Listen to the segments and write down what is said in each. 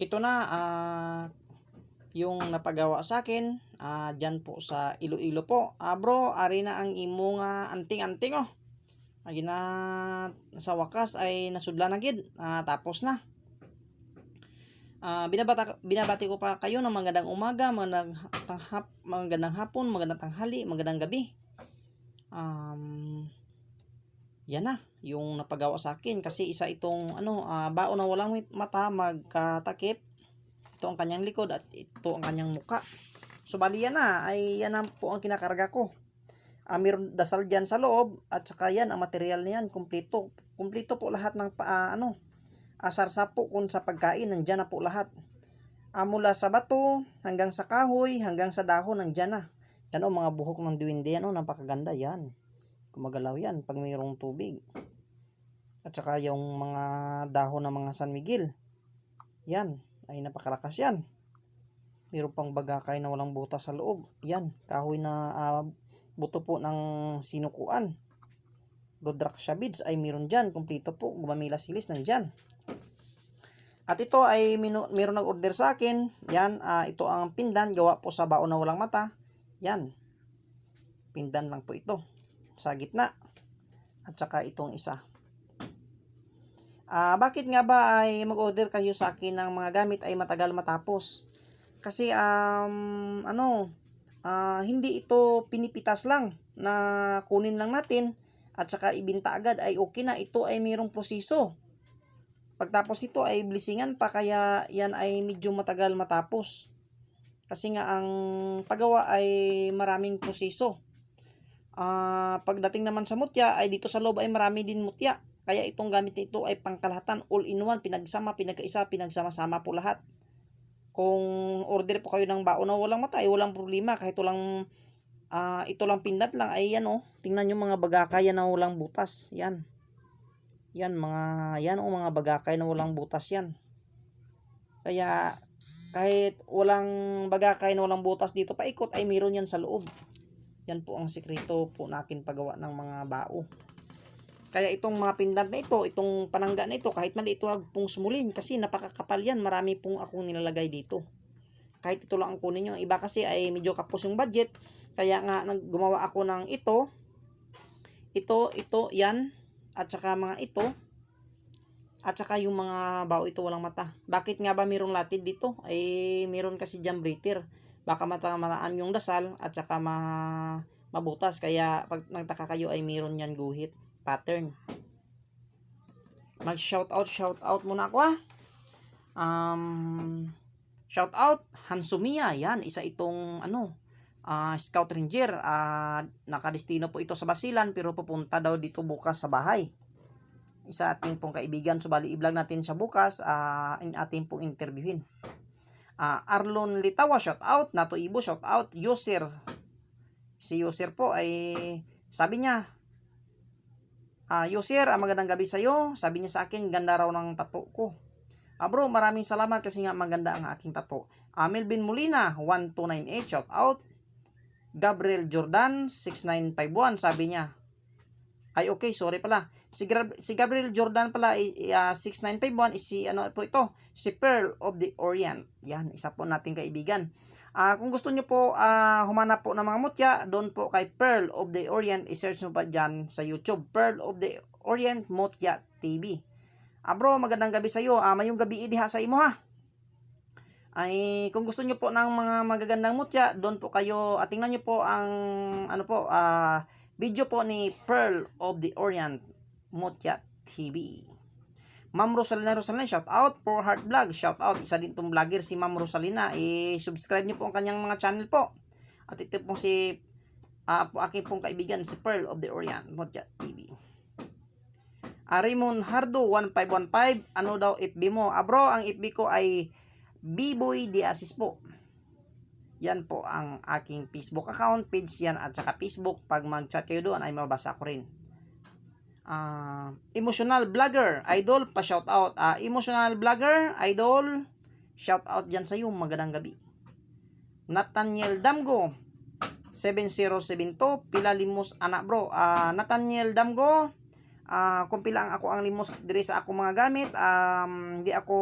Ito na, yung napagawa sa akin, dyan po sa Iloilo po. Bro, ari na ang imo nga anting-anting oh. Agi na sa wakas ay nasudla na gid. Tapos na. Binabati ko pa kayo ng magandang umaga, magandang hapon, magandang tanghali, magandang gabi. Yan na yung napagawa sa akin kasi isa itong baon na walang mata magkatakip. Ito ang kanyang likod at ito ang kanyang muka. So bali yan na, ay yan na po ang kinakarga ko. Mayroon dasal dyan sa loob at saka yan ang material niyan kumpleto. Kumpleto po lahat ng sarsa po kung sa pagkain nandyan na po lahat. Mula sa bato hanggang sa kahoy hanggang sa dahon nandyan na. Yan o mga buhok ng duwende yan o napakaganda yan. Gumagalaw yan pag mayroong tubig. At saka yung mga dahon ng mga San Miguel. Yan ay napakalakas yan. Mayroon pang bagakay na walang butas sa loob. Yan, kahoy na buto po ng sinukuan. Rudraksha beads ay mayroon dyan. Kompleto po, gumamila silis nandyan. At ito ay mayroon nag-order sa akin. Yan, ito ang pindan. Gawa po sa baon na walang mata. Yan. Pindan lang po ito. Sa gitna. At saka itong isa. Bakit nga ba ay mag-order kayo sa akin ng mga gamit ay matagal matapos? Kasi hindi ito pinipitas lang na kunin lang natin at saka ibinta agad ay okay na. Ito ay mayroong proseso. Pagtapos ito ay blessingan pa kaya yan ay medyo matagal matapos. Kasi nga ang paggawa ay maraming proseso. Pagdating naman sa mutya ay dito sa loob ay marami din mutya. Kaya itong gamit nito ay pangkalahatan, all in one, pinagsama, pinagkaisa, pinagsama-sama po lahat. Kung order po kayo ng baon na walang mata ay walang problema. Kahit ito lang pindat lang ay yan oh. Tingnan nyo mga bagakay na walang butas. Yan. Yan mga bagakay na walang butas yan. Kaya kahit walang bagakay na walang butas dito paikot ay meron yan sa loob. Yan po ang sikreto po natin paggawa ng mga bao. Kaya itong mga pendant na ito, itong panangga na ito, kahit maliit huwag pong sumulin kasi napakakapal yan. Marami pong akong nilalagay dito. Kahit ito lang ang kunin nyo. Iba kasi ay medyo kapos yung budget. Kaya nga gumawa ako ng ito, yan. At saka mga ito. At saka yung mga bao ito walang mata. Bakit nga ba mayroong latid dito? Ay mayroon kasi jam breather. Baka mataan yung dasal at saka mabutas. Kaya pag nagtaka kayo ay mayroon yan guhit. Pattern. Mag shout out muna ako shout out Hansumia, yan isa itong Scout Ranger. Nakadestino po ito sa Basilan pero pupunta daw dito bukas sa bahay. Isa ating pong kaibigan, so bali i-vlog natin siya bukas, ating pong interviewin. Arlon Litawa, shout out. Nato Ibo, shout out. User, si user po ay sabi niya, user, magandang gabi sa iyo. Sabi niya sa akin, ganda raw ng tattoo ko. Bro, maraming salamat kasi nga maganda ang aking tattoo. Melvin Molina 1298, shout out. Gabriel Jordan 6951, sabi niya. Ay okay, sorry pala. Si Gabriel Jordan pala 6951 is si po ito, si Pearl of the Orient. Yan, isa po nating kaibigan. Kung gusto niyo po humanap po ng mga mutya, doon po kay Pearl of the Orient, i-search mo pa dyan sa YouTube, Pearl of the Orient Mutya TV. Bro, magandang gabi sa iyo. Mayong gabi idiha sa imo ha. Ay kung gusto niyo po ng mga magagandang mutya, doon po kayo tingnan niyo po ang video po ni Pearl of the Orient Mutya TV. Ma'am Rosalina, shout out. For Heart Vlog, shout out. Isa din tong vlogger si Ma'am Rosalina. I-subscribe niyo po ang kanyang mga channel po. At ito po si aking pong kaibigan si Pearl of the Orient Mutya TV. Raymond Hardo 1515, ano daw FB mo? Bro, ang FB ko ay B-Boy de Asis po. Yan po ang aking Facebook account, page yan at saka Facebook. Pag mag-chat kayo doon ay mabasa ko rin. Emotional Vlogger, Idol, pa-shout out. Emotional Vlogger, Idol, shout out dyan sa iyo, magandang gabi. Nathaniel Damgo 7072, pila limos anak bro. Nathaniel Damgo, kung pila ang ako ang limos diri sa ako mga gamit, hindi ako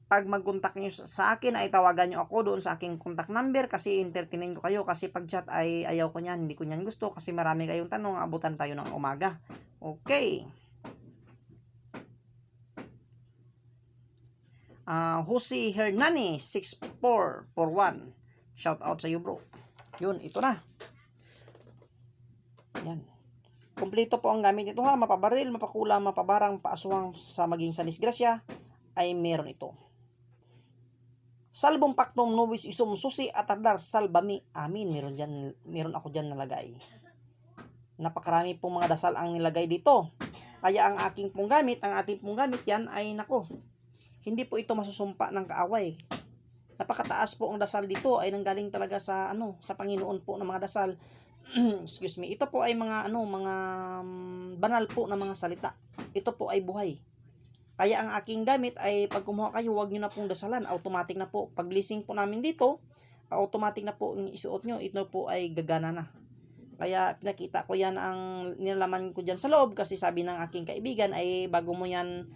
pag mag-contact nyo sa akin ay tawagan nyo ako doon sa aking contact number kasi entertainin ko kayo kasi pag chat ay ayaw ko niyan, hindi ko niyan gusto kasi marami kayong tanong, abutan tayo ng umaga. Okay. Jose Hernani 6441. Shout out sa iyo, bro. Yun, ito na. Yan. Kumpleto po ang gamit nito ha, mapabaril, mapakula, mapabarang, paaswang sa maging sa disgrasya ay meron ito. Salbong paktom nobis isum susi atardar salbami. Amin. Meron ako diyan nalagay. Napakarami pong mga dasal ang nilagay dito. Kaya ang ating pong gamit yan ay nako. Hindi po ito masusumpa ng kaaway. Napakataas po ang dasal dito ay nanggaling talaga sa sa Panginoon po ng mga dasal. Excuse me. Ito po ay mga mga banal po na mga salita. Ito po ay buhay. Kaya ang aking gamit ay pag kumuha kayo, huwag nyo na pong dasalan. Automatic na po. Pag blessing po namin dito, automatic na po yung isuot nyo. Ito po ay gagana na. Kaya pinakita ko yan ang nilalaman ko dyan sa loob kasi sabi ng aking kaibigan ay bago mo yan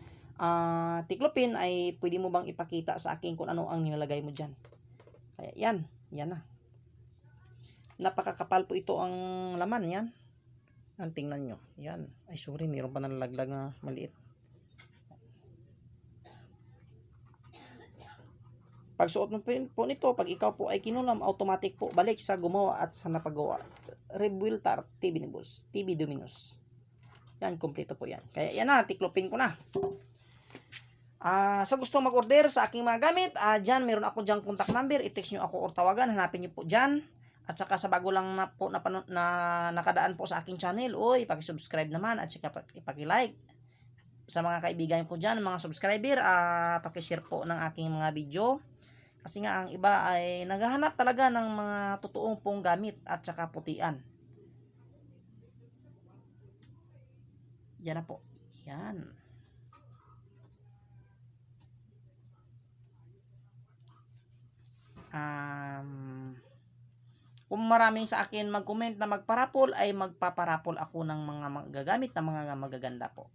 tiklopin ay pwede mo bang ipakita sa akin kung ano ang nilalagay mo dyan. Kaya yan na. Napakakapal po ito ang laman yan. Ang tingnan nyo. Yan. Ay sorry, mayroon pa nalalaglag na maliit. Pag suot mo po nito, pag ikaw po ay kinulam, automatic po balik sa gumawa at sa napagawa. Rebuiltar TV Nibus, TV Dominus. Yan, kompleto po yan. Kaya yan na, tiklopin ko na. Sa gusto mag-order sa aking mga gamit, dyan, meron ako dyan contact number. I-text nyo ako or tawagan, hanapin nyo po dyan. At saka sa bago lang na po na nakadaan po sa aking channel, paki-subscribe naman at saka ipaki-like. Sa mga kaibigan ko dyan, mga subscriber, paki-share po ng aking mga video. Kasi nga ang iba ay naghahanap talaga ng mga totoong pong gamit at saka putian. Yan na po. Yan. Kung maraming sa akin mag-comment na magparapol ay magpaparapol ako ng mga magagamit na mga magaganda po.